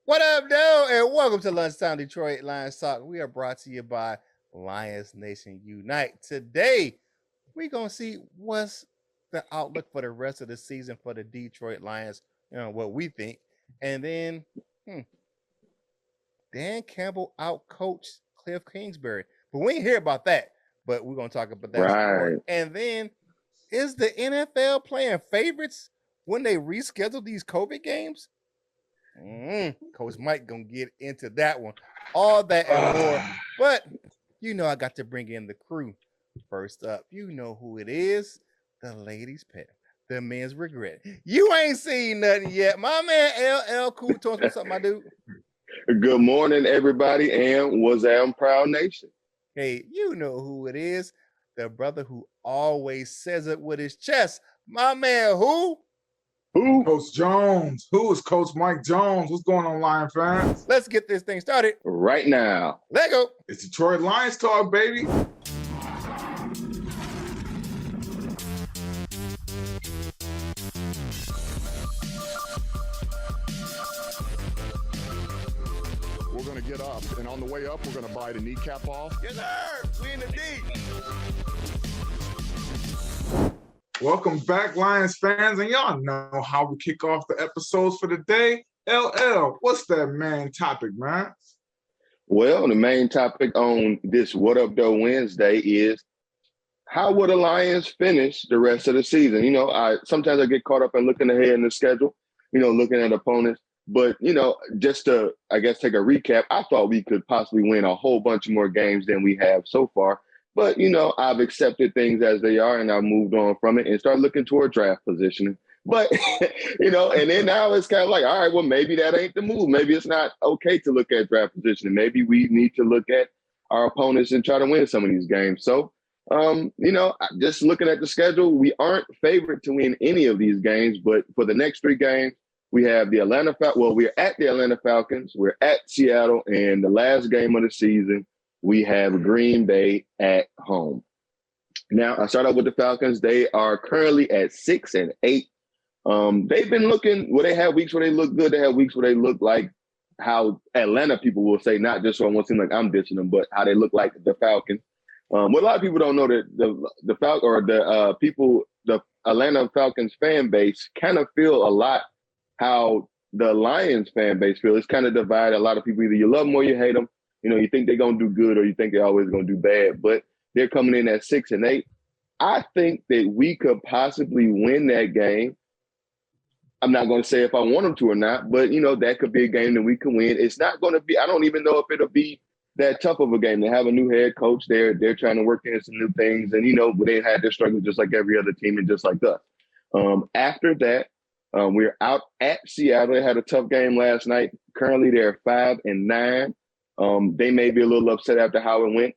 What up, though? And welcome to Lunchtime Detroit Lions Talk. We are brought to you by Lions Nation Unite. Today, we're going to see what's the outlook for the rest of the season for the Detroit Lions, what we think. And then, Dan Campbell outcoached Kliff Kingsbury. But we ain't hear about that. But we're going to talk about that some more. Right. And then, is the NFL playing favorites when they reschedule these COVID games? Coach Mike gonna get into that one. All that and more. But I got to bring in the crew. First up, you know who it is. The ladies' pet. The men's regret. You ain't seen nothing yet. My man LL Cool told us what's up, my dude. Good morning, everybody, and was on Prowl Nation. Hey, you know who it is. The brother who always says it with his chest. My man who? Who? Coach Jones. Who is Coach Mike Jones? What's going on, Lion fans? Let's get this thing started Right now. Let go. It's Detroit Lions Talk, baby. We're going to get up, and on the way up, we're going to bite a kneecap off. Yes, sir. We in the deep. Welcome back, Lions fans. And y'all know how we kick off the episodes for the day. LL, what's that main topic, man? Well, the main topic on this What Up Though Wednesday is how will the Lions finish the rest of the season? Sometimes I get caught up in looking ahead in the schedule, looking at opponents. But, just to, I guess, take a recap, I thought we could possibly win a whole bunch more games than we have so far. But, I've accepted things as they are and I've moved on from it and started looking toward draft positioning. But, and then now it's kind of like, all right, well, maybe that ain't the move. Maybe it's not okay to look at draft positioning. Maybe we need to look at our opponents and try to win some of these games. So, just looking at the schedule, we aren't favored to win any of these games. But for the next three games, we have the we're at the Atlanta Falcons, we're at Seattle, and the last game of the season, we have Green Bay at home. Now, I start out with the Falcons. They are currently at 6-8. They've been looking, they have weeks where they look good. They have weeks where they look like how Atlanta people will say, not just so I won't seem like I'm dissing them, but how they look like the Falcons. What a lot of people don't know that the Atlanta Falcons fan base kind of feel a lot how the Lions fan base feels. It's kind of divided. A lot of people, either you love them or you hate them. You think they're going to do good or you think they're always going to do bad, but they're coming in at 6-8. I think that we could possibly win that game. I'm not going to say if I want them to or not, but, that could be a game that we can win. It's not going to be, I don't even know if it'll be that tough of a game. They have a new head coach. They're trying to work in some new things. And, they had their struggles just like every other team and just like us. After that, we're out at Seattle. They had a tough game last night. Currently, they're 5-9. They may be a little upset after how it went.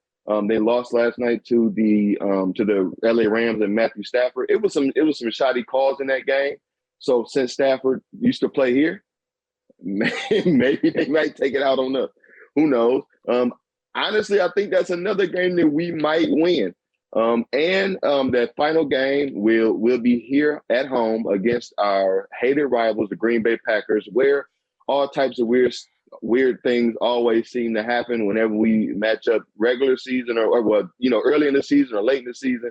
They lost last night to the LA Rams and Matthew Stafford. It was some shoddy calls in that game. So since Stafford used to play here, maybe they might take it out on us. Who knows? Honestly, I think that's another game that we might win. That final game will be here at home against our hated rivals, the Green Bay Packers, where all types of weird things always seem to happen whenever we match up regular season or early in the season or late in the season.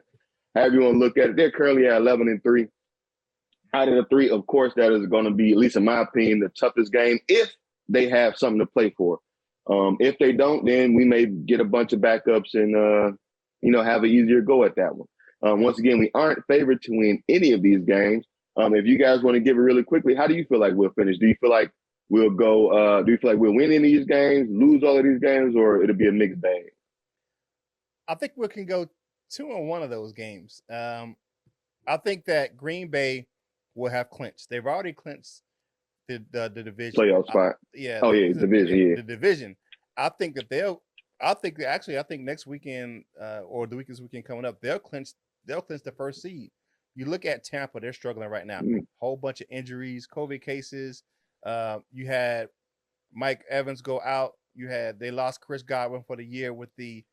However you want to look at it, they're currently at 11-3. Out of the three, of course, that is going to be, at least in my opinion, the toughest game if they have something to play for. If they don't, then we may get a bunch of backups and have an easier go at that one. Once again, we aren't favored to win any of these games. If you guys want to give it really quickly, how do you feel like we'll finish? Do you feel like we'll go? Do you feel like we'll win any of these games, lose all of these games, or it'll be a mixed bag? I think we can go 2-1 of those games. I think that Green Bay will have clinched. They've already clinched the division playoff spot. The division. I think next weekend or the weekend coming up, they'll clinch the first seed. You look at Tampa, they're struggling right now. Whole bunch of injuries, COVID cases. You had Mike Evans go out. They lost Chris Godwin for the year with the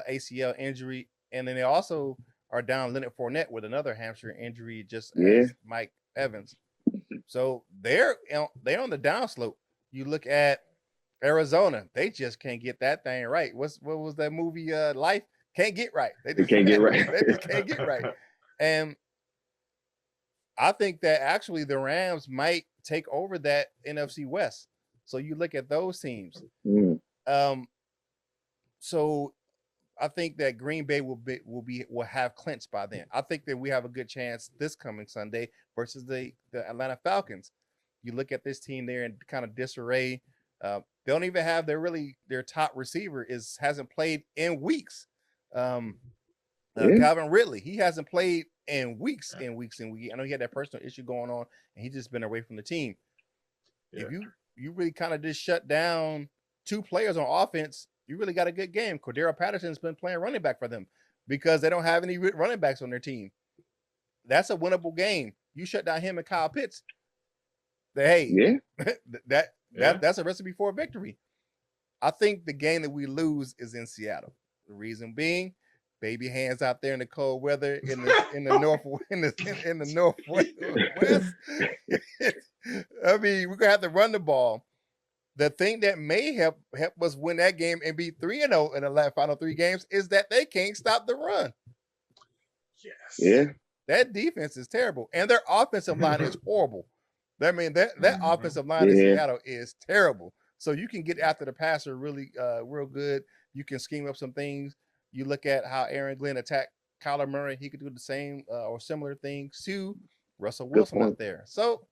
ACL injury, and then they also are down Leonard Fournette with another hamstring injury, just as Mike Evans. So they're on the downslope. You look at Arizona, they just can't get that thing right. What was that movie? Life can't get right. They can't get right. They just can't get right. And I think that actually the Rams might take over that NFC West. So you look at those teams. So I think that Green Bay will have clinched by then. I think that we have a good chance this coming Sunday versus the Atlanta Falcons. You look at this team there in kind of disarray. They don't even have their top receiver hasn't played in weeks. Calvin Ridley, he hasn't played in weeks. I know he had that personal issue going on, and he's just been away from the team. Yeah. If you really kind of just shut down two players on offense, you really got a good game. Cordero Patterson's been playing running back for them because they don't have any running backs on their team. That's a winnable game. You shut down him and Kyle Pitts. That's a recipe for a victory. I think the game that we lose is in Seattle. The reason being, baby hands out there in the cold weather in the northwest. I mean, we're gonna have to run the ball. The thing that may help us win that game and be 3-0 in the final 3 games is that they can't stop the run. Yes. Yeah. That defense is terrible, and their offensive line is horrible. I mean, that offensive line in Seattle is terrible. So you can get after the passer really real good. You can scheme up some things. You look at how Aaron Glenn attacked Kyler Murray. He could do the same or similar things to Russell Wilson out there. So,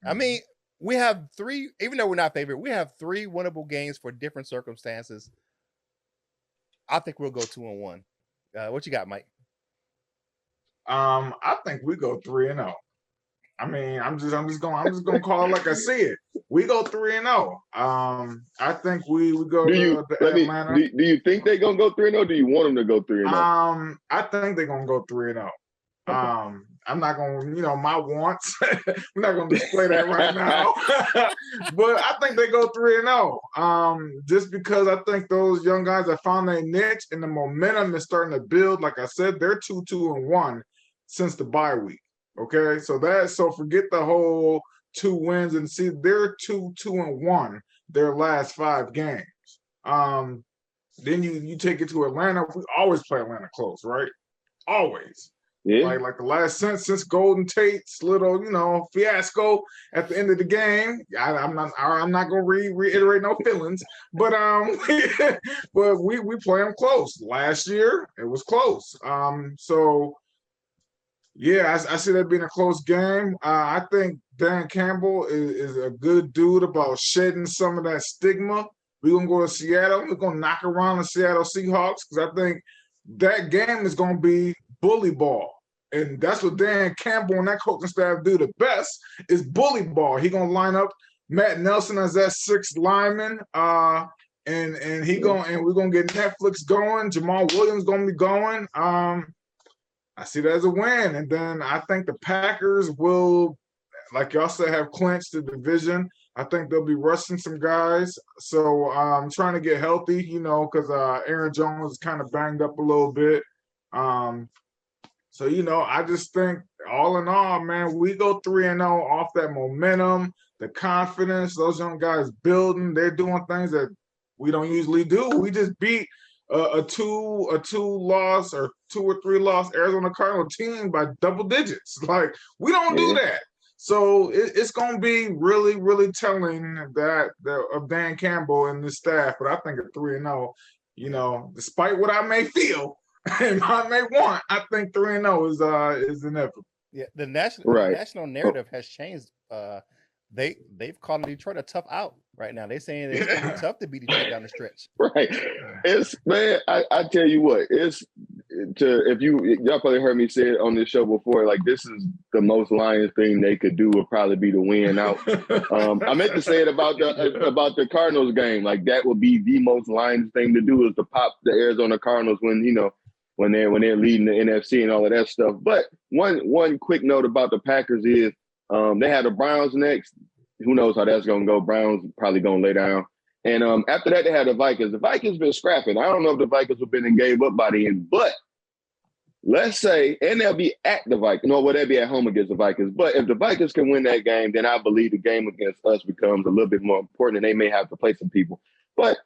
I mean, we have 3, even though we're not favorite, we have 3 winnable games for different circumstances. I think we'll go 2-1. What you got, Mike? I think we go 3-0. I mean, I'm just gonna call it like I see it. We go 3-0. I think we go to Atlanta. Do you think they're gonna go 3-0? Do you want them to go 3-0? I think they're gonna go 3-0. I'm not gonna, my wants. We're not gonna display that right now. But I think they go 3-0. Just because I think those young guys have found their niche and the momentum is starting to build. Like I said, they're 2-1 since the bye week. Okay, so forget the whole 2 wins and see they're 2-1 their last 5 games. Then you take it to Atlanta. We always play Atlanta close, right? Always. Yeah. Like the last since Golden Tate's little fiasco at the end of the game. I'm not gonna reiterate no feelings, but but we play them close. Last year it was close. So. Yeah, I see that being a close game. I think Dan Campbell is a good dude about shedding some of that stigma. We're going to go to Seattle. We're going to knock around the Seattle Seahawks because I think that game is going to be bully ball. And that's what Dan Campbell and that coaching staff do the best is bully ball. He's going to line up Matt Nelson as that 6th lineman. And we're going to get Netflix going. Jamal Williams going to be going. I see that as a win. And then I think the Packers will, like y'all said, have clinched the division. I think they'll be rushing some guys. So I'm trying to get healthy, because Aaron Jones is kind of banged up a little bit. So I just think all in all, man, we go 3-0 off that momentum, the confidence, those young guys building. They're doing things that we don't usually do. We just beat a 2-loss or 2 or 3 loss Arizona Cardinal team by double digits. Like, we don't do that. So it's going to be really, really telling that of Dan Campbell and the staff. But I think at 3-0, despite what I may feel and I may want, I think 3-0 is inevitable. Yeah, the national narrative has changed. They've called Detroit a tough out right now. They're saying it's going to be tough to beat Detroit down the stretch. Right. It's, man, I tell you what, y'all probably heard me say it on this show before, like, this is the most Lions thing they could do would probably be to win out. I meant to say it about the Cardinals game. Like, that would be the most Lions thing to do is to pop the Arizona Cardinals when they're leading the NFC and all of that stuff. But one quick note about the Packers is, they had the Browns next. Who knows how that's going to go? Browns probably going to lay down. And after that, they had the Vikings. The Vikings been scrapping. I don't know if the Vikings have been and gave up by the end, but let's say, and they'll be at the Vikings. No, well, they'll be at home against the Vikings. But if the Vikings can win that game, then I believe the game against us becomes a little bit more important, and they may have to play some people. But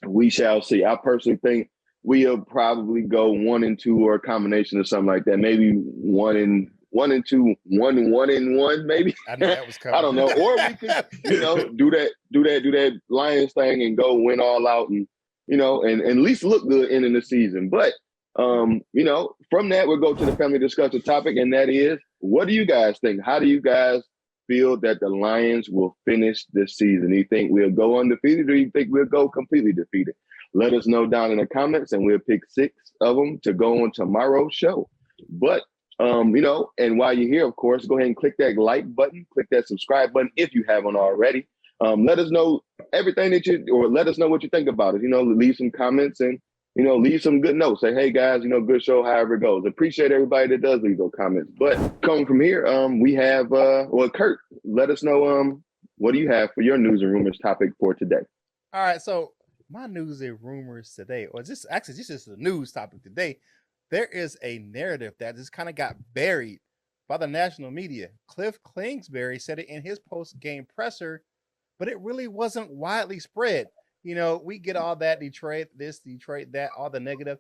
we shall see. I personally think we'll probably go 1-2 or a combination of something like that. Maybe 1-2, 1-1, maybe. I knew that was coming. I don't know. Or we could, do that Lions thing and go win all out and at least look good ending the season. But from that we'll go to the family discussion topic, and that is, what do you guys think? How do you guys feel that the Lions will finish this season? Do you think we'll go undefeated, or do you think we'll go completely defeated? Let us know down in the comments, and we'll pick 6 of them to go on tomorrow's show. But and while you're here, of course, go ahead and click that like button, click that subscribe button if you haven't already. Let us know everything or let us know what you think about it. Leave some comments and, leave some good notes. Say, hey guys, good show, however it goes. Appreciate everybody that does leave those comments. But coming from here, we have, Kurt, let us know, what do you have for your news and rumors topic for today? All right. So my news and rumors today, or this is just a news topic today. There is a narrative that just kind of got buried by the national media. Kliff Kingsbury said it in his post-game presser, but it really wasn't widely spread. We get all that Detroit this, Detroit that, all the negative.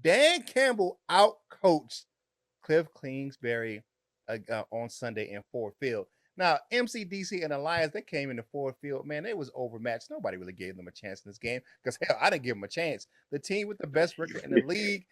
Dan Campbell outcoached Kliff Kingsbury on Sunday in Ford Field. Now, MCDC and the Lions, they came into Ford Field. Man, they was overmatched. Nobody really gave them a chance in this game because, hell, I didn't give them a chance. The team with the best record in the league,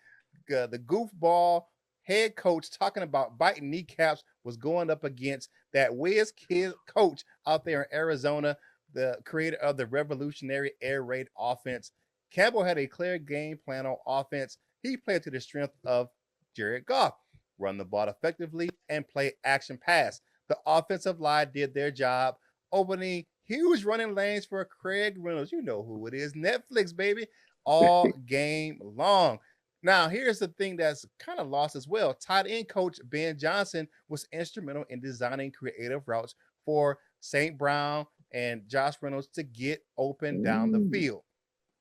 the goofball head coach talking about biting kneecaps, was going up against that whiz kid coach out there in Arizona, the creator of the revolutionary air raid offense. Campbell had a clear game plan on offense. He played to the strength of Jared Goff, run the ball effectively and play action pass. The offensive line did their job, opening huge running lanes for Craig Reynolds. You know who it is. Netflix, baby, all game long. Now, here's the thing that's kind of lost as well. Tight end coach Ben Johnson was instrumental in designing creative routes for St. Brown and Josh Reynolds to get open down the field.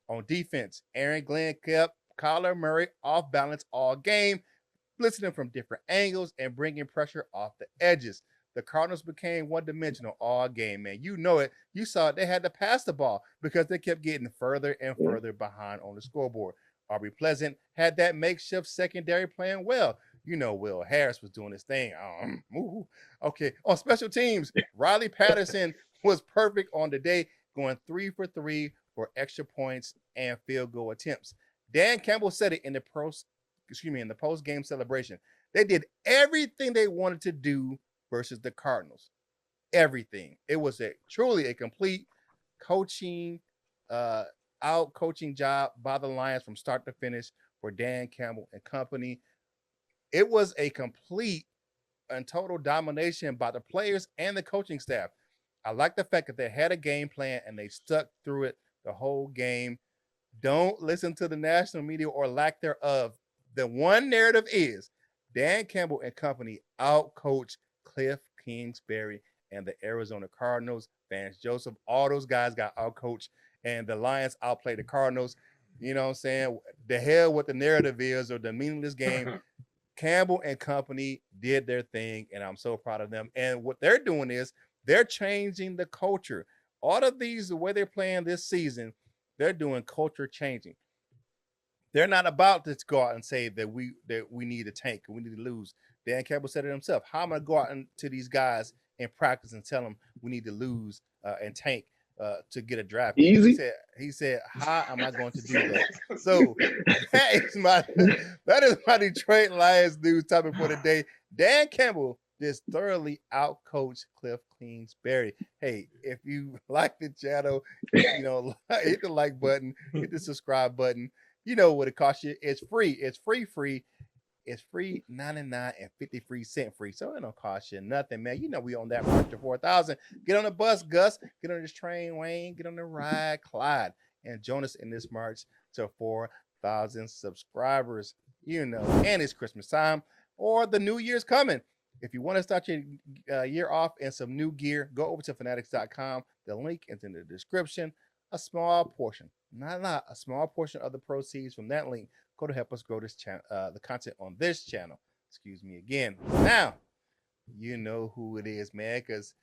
On defense, Aaron Glenn kept Kyler Murray off balance all game, blitzing from different angles and bringing pressure off the edges. The Cardinals became one-dimensional all game, man. You know it. You saw it. They had to pass the ball because they kept getting further and further behind on the scoreboard. Aubrey Pleasant had that makeshift secondary playing well. Will Harris was doing his thing. Okay. On special teams, Riley Patterson was perfect on the day, going 3 for 3 for extra points and field goal attempts. Dan Campbell said it in the post-game celebration. They did everything they wanted to do versus the Cardinals. Everything. It was truly a complete coaching, out-coaching job by the Lions from start to finish for Dan Campbell and company. It was a complete and total domination by the players and the coaching staff. I like the fact that they had a game plan and they stuck through it the whole game. Don't listen to the national media or lack thereof. The one narrative is Dan Campbell and company out-coached Kliff Kingsbury and the Arizona Cardinals. Vance Joseph, all those guys got out-coached, and the Lions outplayed the Cardinals. You know what I'm saying? The hell what the narrative is, or the meaningless game. Campbell and company did their thing, and I'm so proud of them. And what they're doing is they're changing the culture. All of these, the way they're playing this season, they're doing culture changing. They're not about to go out and say that we need a tank and we need to lose. Dan Campbell said it himself. How am I going to go out to these guys in practice and tell them we need to lose and tank to get a draft? Easy. He said, how am I going to do that? So that is my Detroit Lions news topic for the day. Dan Campbell just thoroughly outcoached Kliff Kingsbury. Hey, if you like the channel, hit the like button, hit the subscribe button. You know what it costs you. It's free. It's free. It's free 99 and 53 cent free. So it don't cost you nothing, man. We on that march to 4,000. Get on the bus, Gus. Get on this train, Wayne. Get on the ride, Clyde. And join us in this march to 4,000 subscribers. And it's Christmas time or the New Year's coming. If you want to start your year off in some new gear, go over to fanatics.com. The link is in the description. a small portion, not a lot, a small portion of the proceeds from that link go to help us grow this channel, the content on this channel. Excuse me again. Now, you know who it is, man, because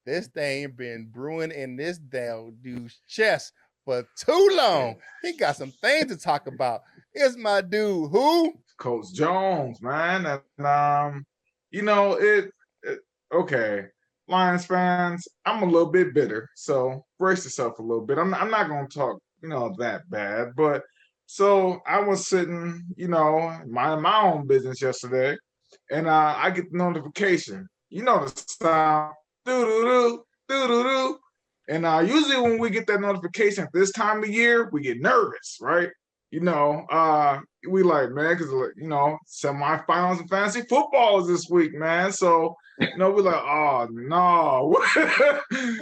this thing been brewing in this damn dude's chest for too long. He got some things to talk about. It's my dude, who? Coach Jones, man. And okay. Lions fans, I'm a little bit bitter, so brace yourself a little bit. I'm not gonna talk, that bad, but so I was sitting, minding my own business yesterday, and I get the notification. You know the sound, doo doo doo doo doo doo. And usually when we get that notification at this time of year, we get nervous, right? We like, man, because semifinals in fantasy football is this week, man. So we're like, oh no,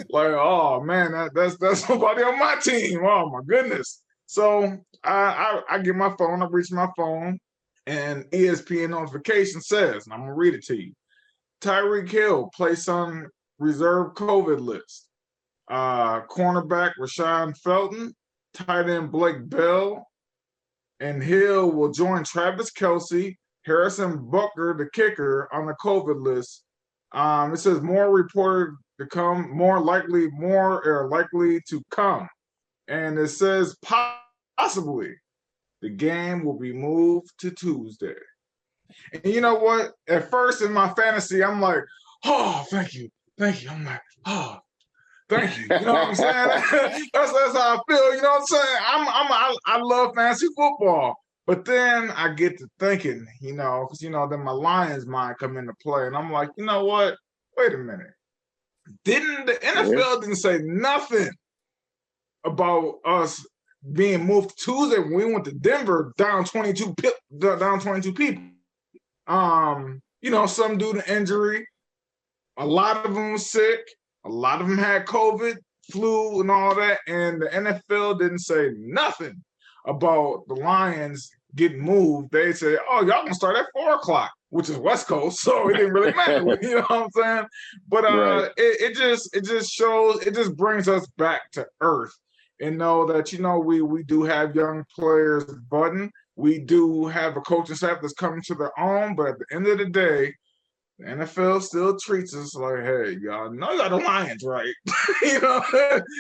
like, oh man, that's somebody on my team. Oh my goodness. So I get my phone, I reach my phone, and ESPN notification says, and I'm gonna read it to you. Tyreek Hill placed on reserve COVID list. Cornerback Rashawn Felton, tight end Blake Bell, and Hill will join Travis Kelce, Harrison Butker, the kicker, on the COVID list. It says more reported to come, more likely to come. And it says possibly the game will be moved to Tuesday. And you know what? At first in my fantasy, I'm like, oh, thank you. I'm like, oh, thank you. You know what I'm saying? that's how I feel. You know what I'm saying? I love fantasy football. But then I get to thinking, because then my Lions mind come into play. And I'm like, you know what? Wait a minute. Didn't the NFL didn't say nothing about us being moved to Tuesday when we went to Denver down 22 people. Some due to injury. A lot of them was sick. A lot of them had COVID, flu, and all that. And the NFL didn't say nothing about the Lions getting moved. They said, oh, y'all can start at 4:00, which is West Coast. So it didn't really matter. You know what I'm saying? But Right. it just shows, it just brings us back to earth. And know that, we do have young players budding. We do have a coaching staff that's coming to their own. But at the end of the day, the NFL still treats us like, hey, y'all know y'all the Lions, right?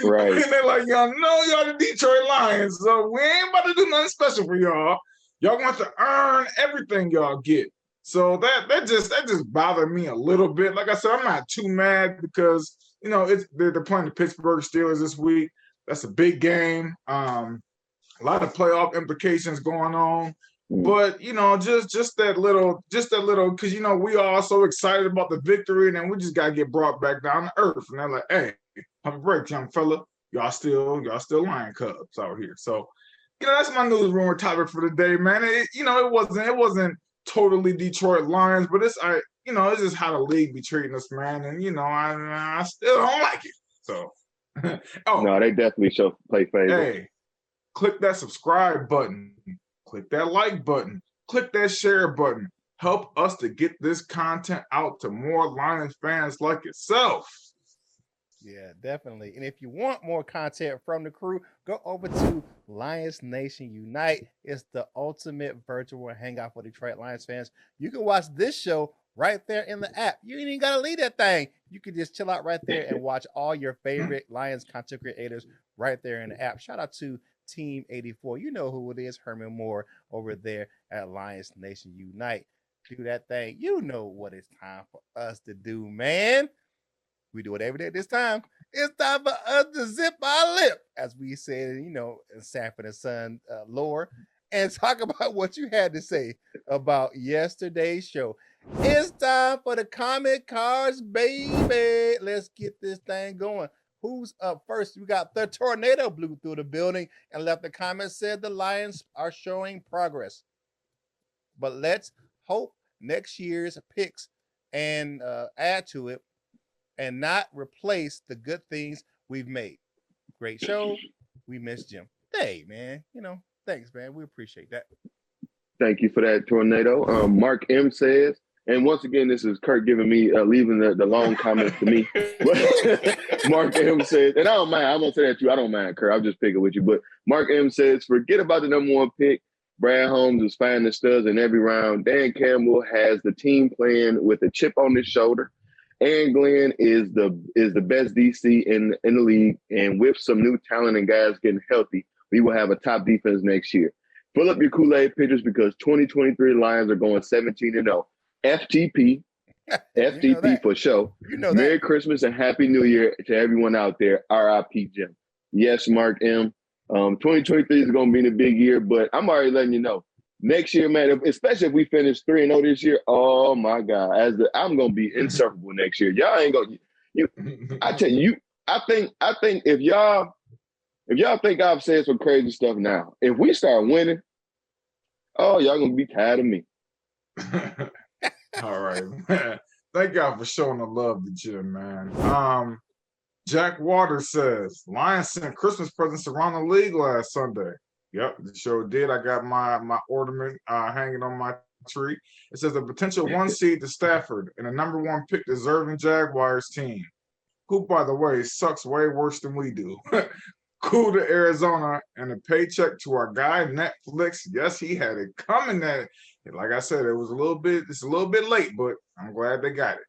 Right. And they're like, y'all know y'all the Detroit Lions, so we ain't about to do nothing special for y'all. Y'all want to earn everything y'all get. So that just bothered me a little bit. Like I said, I'm not too mad because they're playing the Pittsburgh Steelers this week. That's a big game. A lot of playoff implications going on. But just that little, because we all so excited about the victory, and then we just gotta get brought back down to earth. And they're like, hey, have a break, young fella. Y'all still Lion Cubs out here. So, that's my newsroom topic for the day, man. It wasn't totally Detroit Lions, but it's just how the league be treating us, man. And I still don't like it. So, No, they definitely play favorites. Hey, click that subscribe button. Click that like button. Click that share button. Help us to get this content out to more Lions fans like yourself. Yeah, definitely. And if you want more content from the crew, go over to Lions Nation Unite. It's the ultimate virtual hangout for Detroit Lions fans. You can watch this show right there in the app. You ain't even got to leave that thing. You can just chill out right there and watch all your favorite Lions content creators right there in the app. Shout out to Team 84. You know who it is, Herman Moore over there at Lions Nation Unite. Do that thing. You know what it's time for us to do, man. We do it every day this time. It's time for us to zip our lip, as we said, in Sanford and Son lore, and talk about what you had to say about yesterday's show. It's time for the comment cards, baby. Let's get this thing going. Who's up first? We got the tornado blew through the building and left a comment, said the Lions are showing progress. But let's hope next year's picks and add to it and not replace the good things we've made. Great show. We miss Jim. Hey, man. Thanks, man. We appreciate that. Thank you for that, Tornado. Mark M says, And once again, this is Curt giving me, leaving the long comments to me. Mark M says, and I don't mind, I'm going to say that too. I don't mind, Curt. I'm just picking with you. But Mark M says, forget about the number 1 pick. Brad Holmes is finding the studs in every round. Dan Campbell has the team playing with a chip on his shoulder. Aaron Glenn is the best DC in the league. And with some new talent and guys getting healthy, we will have a top defense next year. Fill up your Kool-Aid pitchers because 2023 Lions are going 17-0. FTP, FTP for sure. Merry Christmas and Happy New Year to everyone out there. RIP Jim. Yes, Mark M. 2023 is going to be a big year, but I'm already letting you know. Next year, man, especially if we finish 3-0 this year, oh my God, I'm going to be insufferable next year. Y'all ain't going to, I tell you, I think if y'all think I've said some crazy stuff now, if we start winning, oh, y'all going to be tired of me. All right, man. Thank y'all for showing the love to Jim, man. Jack Waters says, Lions sent Christmas presents around the league last Sunday. Yep, the show did. I got my ornament hanging on my tree. It says a potential 1 seed to Stafford and a number 1 pick deserving Jaguars team, who, by the way, sucks way worse than we do. Cool to Arizona and a paycheck to our guy Netflix. Yes, he had it coming. That, like I said, it's a little bit late, but I'm glad they got it.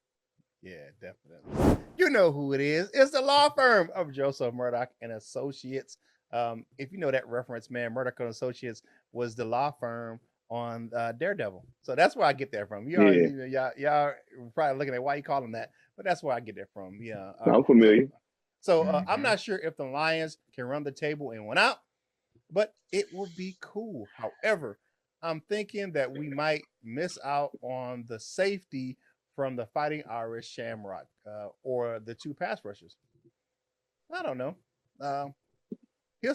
Yeah, definitely. You know who it is. It's the law firm of Joseph Murdoch and Associates. If you know that reference, man, Murdoch and Associates was the law firm on Daredevil. So that's where I get that from. Y'all probably looking at why you call him that, but that's where I get that from. Yeah, I'm familiar. So I'm not sure if the Lions can run the table and win out, but it would be cool. However, I'm thinking that we might miss out on the safety from the Fighting Irish Shamrock or the 2 pass rushers. I don't know. All 3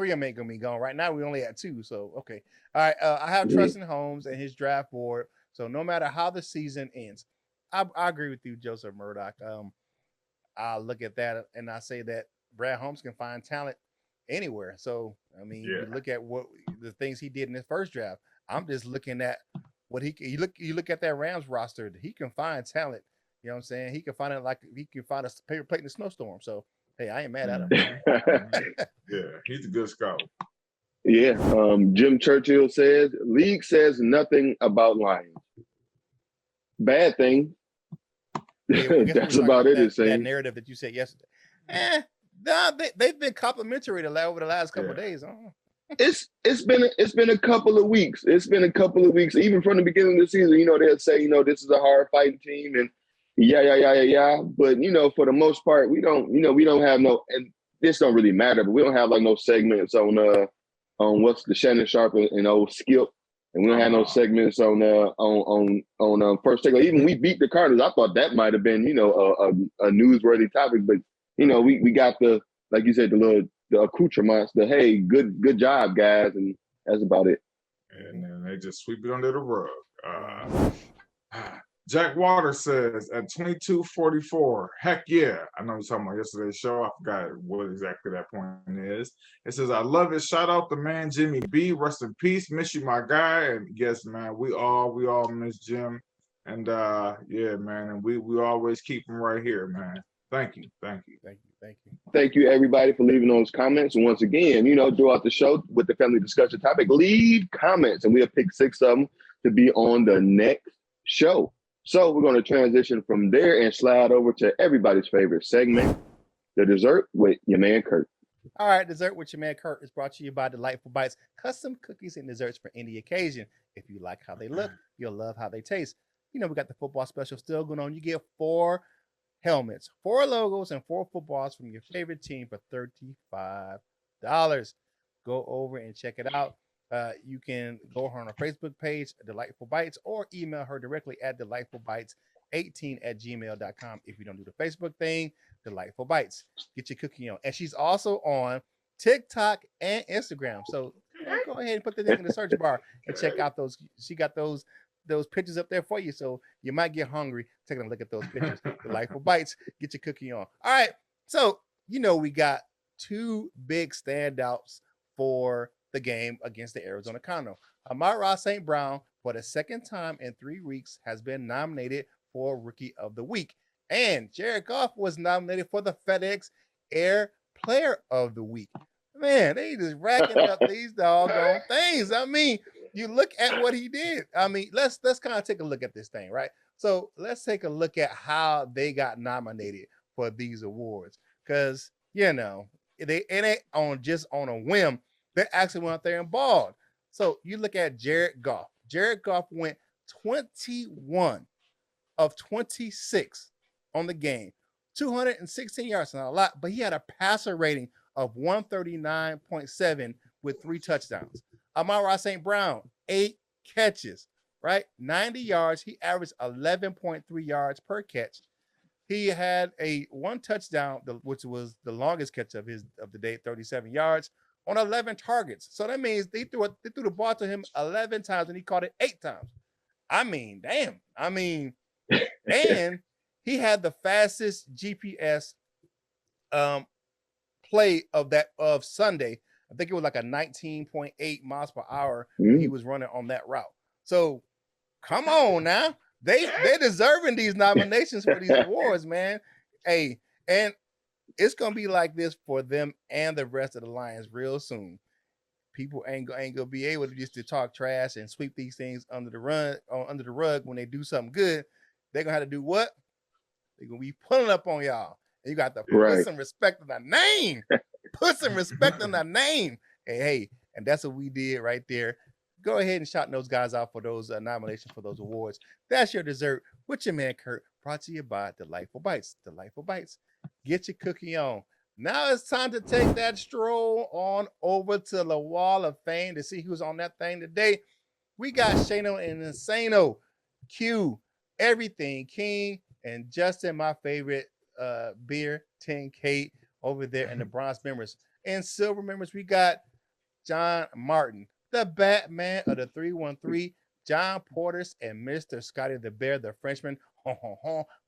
of them ain't going to be gone. Right now, we only at 2, so okay. All right, I have trust in Holmes and his draft board, so no matter how the season ends, I agree with you, Joseph Murdoch. I look at that and I say that Brad Holmes can find talent anywhere. So, I mean, you look at what the things he did in his first draft. I'm just looking at what you look at that Rams roster. He can find talent. You know what I'm saying? He can find it like he can find a paper plate in a snowstorm. So, hey, I ain't mad at him. Yeah, he's a good scout. Yeah. Jim Churchill says, league says nothing about Lions. Bad thing. That's about it. That narrative that you said yesterday. They've been complimentary over the last couple of days. It's been a couple of weeks. It's been a couple of weeks, even from the beginning of the season. You know, they'll say, this is a hard fighting team, and yeah. But for the most part, we don't have no, and this don't really matter. But we don't have like no segments on what's the Shannon Sharp and old Skip. And we don't have no segments on first take. Like, even we beat the Cardinals. I thought that might have been, a newsworthy topic. But we got the, like you said, the accoutrements. The hey, good job, guys, and that's about it. And then they just sweep it under the rug. Jack Waters says at 22:44, heck yeah. I know you're talking about yesterday's show. I forgot what exactly that point is. It says, I love it. Shout out the man, Jimmy B. Rest in peace. Miss you, my guy. And yes, man, we all miss Jim. And yeah, man, and we always keep him right here, man. Thank you. Thank you, everybody, for leaving those comments. And once again, throughout the show with the family discussion topic, leave comments, and we'll pick 6 of them to be on the next show. So we're going to transition from there and slide over to everybody's favorite segment, the Dessert with your man Curt. All right, Dessert with your man Curt is brought to you by Delightful Bites, custom cookies and desserts for any occasion. If you like how they look, you'll love how they taste. We got the football special still going on. You get 4 helmets, 4 logos, and 4 footballs from your favorite team for $35. Go over and check it out. You can go on her Facebook page, Delightful Bites, or email her directly at delightfulbites18@gmail.com. If you don't do the Facebook thing, Delightful Bites. Get your cookie on. And she's also on TikTok and Instagram. So go ahead and put the link in the search bar and check out those. She got those pictures up there for you. So you might get hungry taking a look at those pictures. Delightful Bites. Get your cookie on. All right. So, we got 2 big standouts for the game against the Arizona Cardinals. Amon-Ra St. Brown for the second time in 3 weeks, has been nominated for Rookie of the Week. And Jared Goff was nominated for the FedEx Air Player of the Week. Man, they just racking up these doggone things. I mean, you look at what he did. I mean, let's kind of take a look at this thing, right? So let's take a look at how they got nominated for these awards. Because, you know, it ain't on a whim. They actually went out there and balled. So you look at Jared Goff. Jared Goff went 21 of 26 on the game. 216 yards, not a lot, but he had a passer rating of 139.7 with 3 touchdowns. Amon-Ra St. Brown, 8 catches, right? 90 yards. He averaged 11.3 yards per catch. He had a 1 touchdown, which was the longest catch of the day, 37 yards on 11 targets. So that means they threw the ball to him 11 times and he caught it 8 times. I mean, damn. I mean, and he had the fastest GPS play of Sunday. I think it was like a 19.8 miles per hour he was running on that route. So come on now. They're deserving these nominations for these awards, man. Hey, and it's gonna be like this for them and the rest of the Lions real soon. People ain't gonna be able to just to talk trash and sweep these things under the rug when they do something good. They're gonna have to do what? They're gonna be pulling up on y'all. And you got to put some respect on the name. Put some respect on the name. Hey, and that's what we did right there. Go ahead and shout those guys out for those nominations for those awards. That's your dessert with your man Curt, brought to you by Delightful Bites. Delightful Bites. Get your cookie on. Now it's time to take that stroll on over to the Wall of Fame to see who's on that thing today. We got Shano and Insano, Q, Everything King, and Justin, my favorite beer, 10 Kate over there in the bronze members. And silver members, we got John Martin, the Batman of the 313, John Porters, and Mr. Scotty the Bear, the Frenchman,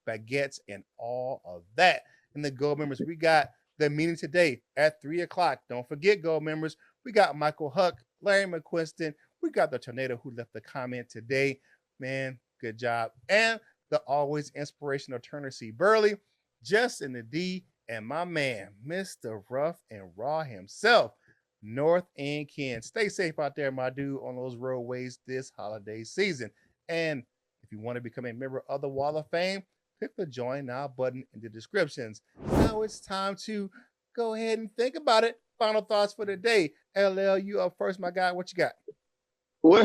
baguettes, and all of that. And the gold members, we got the meeting today at 3 o'clock. Don't forget, gold members, we got Michael Huck, Larry McQuiston, we got the tornado who left the comment today. Man, good job. And the always inspirational Turner C. Burley, Justin the D, and my man, Mr. Rough and Raw himself, North End Ken. Stay safe out there, my dude, on those roadways this holiday season. And if you want to become a member of the Wall of Fame, click the Join Now button in the descriptions. Now it's time to go ahead and think about it. Final thoughts for the day. LL, you up first, my guy. What you got? Well,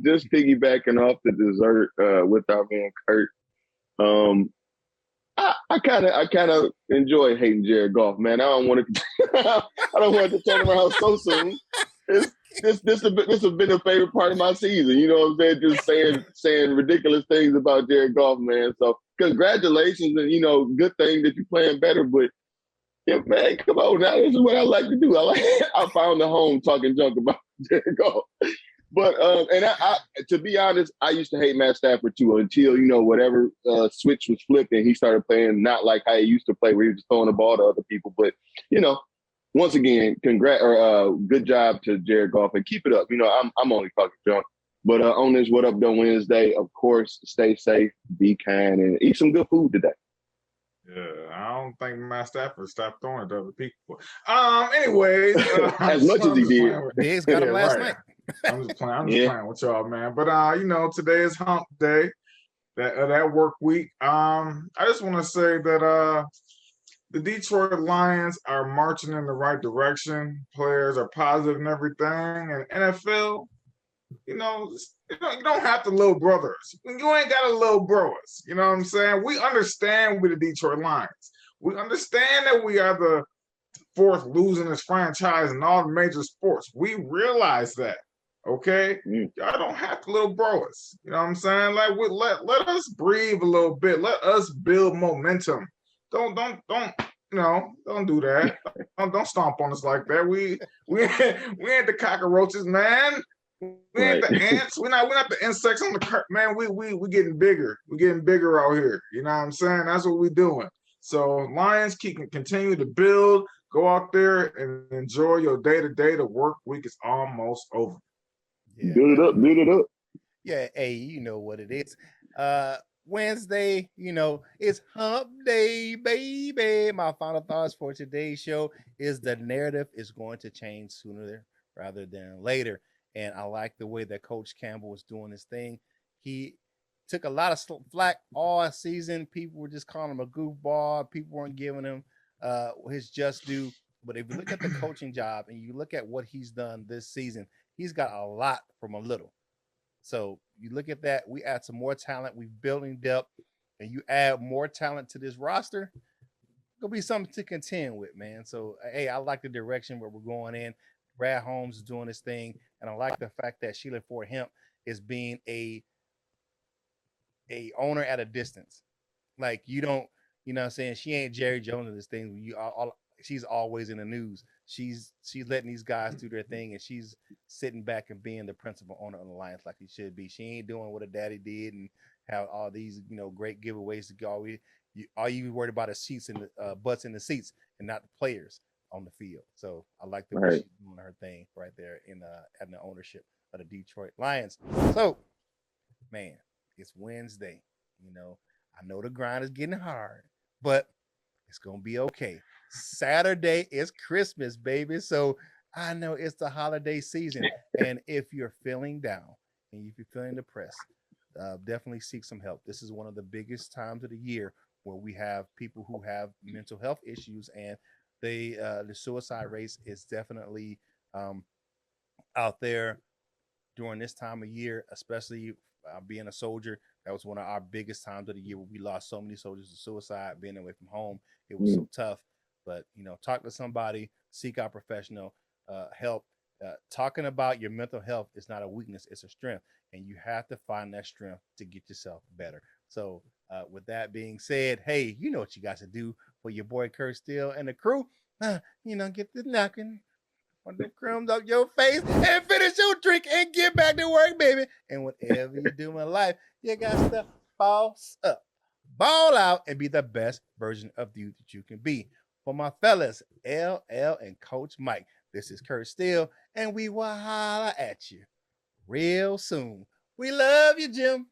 just piggybacking off the dessert with our man Curt. I kind of enjoy hating Jared Goff, man. I don't want to turn around so soon. This has been a favorite part of my season. You know what I'm saying? Just saying ridiculous things about Jared Goff, man. So congratulations, and good thing that you're playing better. But yeah, man, come on now. This is what I like to do. I found a home talking junk about Jared Goff. But and I to be honest, I used to hate Matt Stafford too until whatever switch was flipped and he started playing not like how he used to play, where he was just throwing the ball to other people. But once again, good job to Jared Goff and keep it up. I'm only talking junk. But on this What Up Though Wednesday, of course, stay safe, be kind, and eat some good food today. Yeah, I don't think Matt Stafford stopped throwing it to other people. Anyways, as much as he did, Diggs got him last night. I'm just playing with y'all, man. But today is hump day, that work week. I just want to say that the Detroit Lions are marching in the right direction. Players are positive and everything. And NFL, you don't have to little brothers. You ain't got a little bros. You know what I'm saying? We understand with the Detroit Lions. We understand that we are the fourth losingest franchise in all the major sports. We realize that. Okay, y'all don't have to little bros. You know what I'm saying? Like, let us breathe a little bit. Let us build momentum. Don't do that. Don't stomp on us like that. We ain't the cockroaches, man. We ain't the ants. We're not the insects on the curb, man. We getting bigger. We're getting bigger out here. You know what I'm saying? That's what we're doing. So Lions continue to build. Go out there and enjoy your day-to-day. The work week is almost over. Yeah. Build it up. Yeah, hey, you know what it is. Wednesday, it's hump day, baby. My final thoughts for today's show is the narrative is going to change sooner rather than later. And I like the way that Coach Campbell was doing his thing. He took a lot of flack all season. People were just calling him a goofball. People weren't giving him his just due. But if you look at the coaching job and you look at what he's done this season, he's got a lot from a little. So you look at that, we add some more talent, we building depth, and you add more talent to this roster, gonna be something to contend with, man. So hey, I like the direction where we're going in. Brad Holmes is doing his thing, and I like the fact that Sheila Ford Hemp is being a owner at a distance. Like you don't, what I'm saying, she ain't Jerry Jones in this thing. She's always in the news. She's letting these guys do their thing, and she's sitting back and being the principal owner of the Lions like he should be. She ain't doing what her daddy did and have all these great giveaways to go. All you worried about is seats and the butts in the seats and not the players on the field. So I like the way she's doing her thing right there in the ownership of the Detroit Lions. So man, it's Wednesday. I know the grind is getting hard, but it's gonna be okay. Saturday is Christmas, baby. So I know it's the holiday season. And if you're feeling down and if you're feeling depressed, definitely seek some help. This is one of the biggest times of the year where we have people who have mental health issues, and the suicide rate is definitely out there during this time of year, especially being a soldier. That was one of our biggest times of the year where we lost so many soldiers to suicide, being away from home. It was so tough. But, talk to somebody, seek out professional help. Talking about your mental health is not a weakness, it's a strength. And you have to find that strength to get yourself better. So with that being said, hey, you know what you got to do for your boy Curt Steele and the crew. Get the knocking on the crumbs off your face and finish your drink and get back to work, baby. And whatever you do in life, you got to boss up, ball out, and be the best version of you that you can be. For my fellas, LL and Coach Mike, this is Curt Steele, and we will holler at you real soon. We love you, Jim.